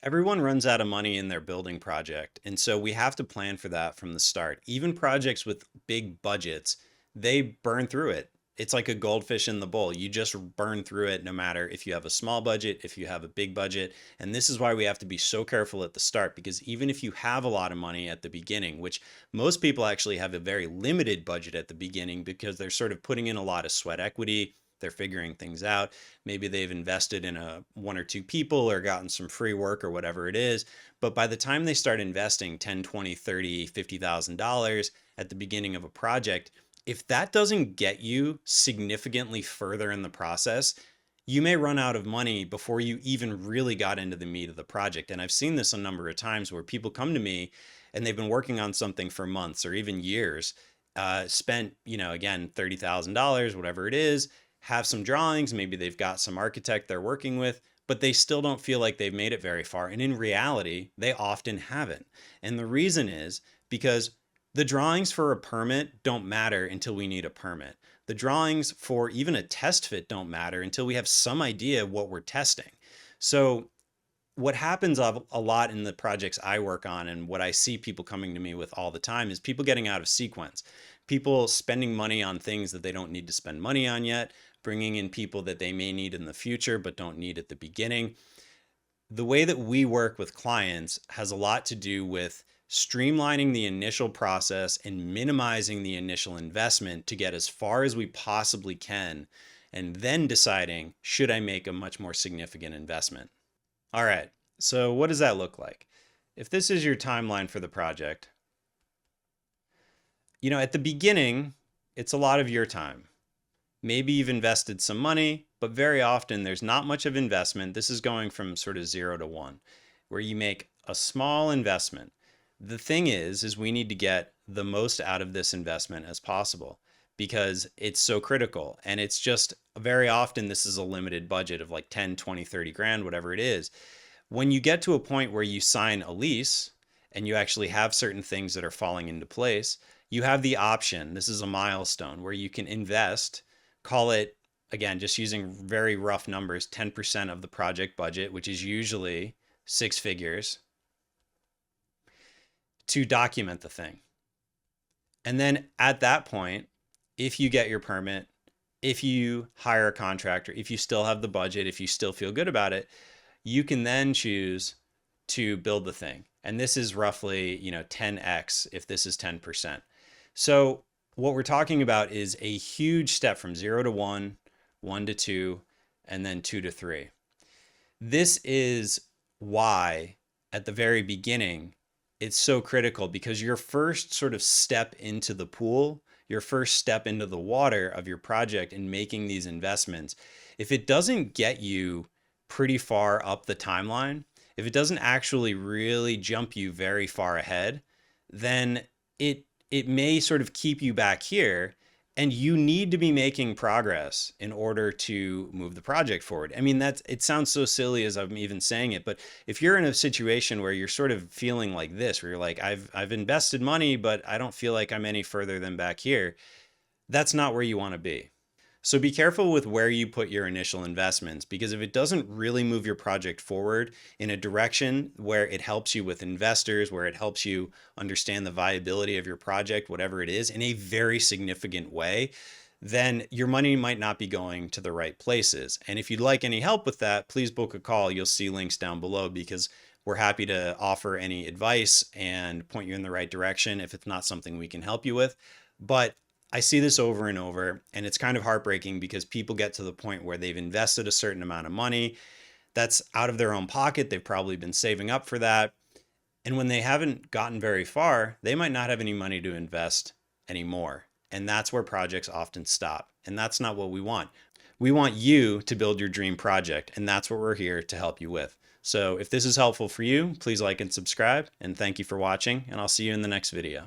Everyone runs out of money in their building project. And so we have to plan for that from the start. Even projects with big budgets, they burn through it. It's like a goldfish in the bowl. You just burn through it no matter if you have a small budget, if you have a big budget. And this is why we have to be so careful at the start, because even if you have a lot of money at the beginning, which most people actually have a very limited budget at the beginning because they're sort of putting in a lot of sweat equity, they're figuring things out. Maybe they've invested in a one or two people or gotten some free work or whatever it is. But by the time they start investing 10, 20, 30, $50,000 at the beginning of a project, if that doesn't get you significantly further in the process, you may run out of money before you even really got into the meat of the project. And I've seen this a number of times where people come to me and they've been working on something for months or even years, spent, again, $30,000, whatever it is, have some drawings, maybe they've got some architect they're working with, but they still don't feel like they've made it very far. And in reality, they often haven't. And the reason is because the drawings for a permit don't matter until we need a permit. The drawings for even a test fit don't matter until we have some idea of what we're testing. So what happens a lot in the projects I work on and what I see people coming to me with all the time is people getting out of sequence. People spending money on things that they don't need to spend money on yet, bringing in people that they may need in the future but don't need at the beginning. The way that we work with clients has a lot to do with streamlining the initial process and minimizing the initial investment to get as far as we possibly can, and then deciding, should I make a much more significant investment? All right, so what does that look like? If this is your timeline for the project, at the beginning, it's a lot of your time. Maybe you've invested some money, but very often there's not much of investment. This is going from sort of 0 to 1, where you make a small investment. The thing is we need to get the most out of this investment as possible because it's so critical. And it's just very often this is a limited budget of like 10, 20, 30 grand, whatever it is. When you get to a point where you sign a lease and you actually have certain things that are falling into place, you have the option. This is a milestone where you can invest, call it, again, just using very rough numbers, 10% of the project budget, which is usually six figures, to document the thing. And then at that point, if you get your permit, if you hire a contractor, if you still have the budget, if you still feel good about it, you can then choose to build the thing. And this is roughly, 10x if this is 10%. So what we're talking about is a huge step from 0 to 1, 1 to 2, and then 2 to 3. This is why at the very beginning, it's so critical, because your first sort of step into the pool, your first step into the water of your project and making these investments, if it doesn't get you pretty far up the timeline, if it doesn't actually really jump you very far ahead, then it may sort of keep you back here, and you need to be making progress in order to move the project forward. I mean, it sounds so silly as I'm even saying it, but if you're in a situation where you're sort of feeling like this, where you're like, I've invested money, but I don't feel like I'm any further than back here, that's not where you want to be. So be careful with where you put your initial investments, because if it doesn't really move your project forward in a direction where it helps you with investors, where it helps you understand the viability of your project, whatever it is, in a very significant way, then your money might not be going to the right places. And if you'd like any help with that, please book a call. You'll see links down below, because we're happy to offer any advice and point you in the right direction if it's not something we can help you with. But I see this over and over, and it's kind of heartbreaking because people get to the point where they've invested a certain amount of money that's out of their own pocket. They've probably been saving up for that. And when they haven't gotten very far, they might not have any money to invest anymore. And that's where projects often stop. And that's not what we want. We want you to build your dream project, and that's what we're here to help you with. So if this is helpful for you, please like and subscribe, and thank you for watching, and I'll see you in the next video.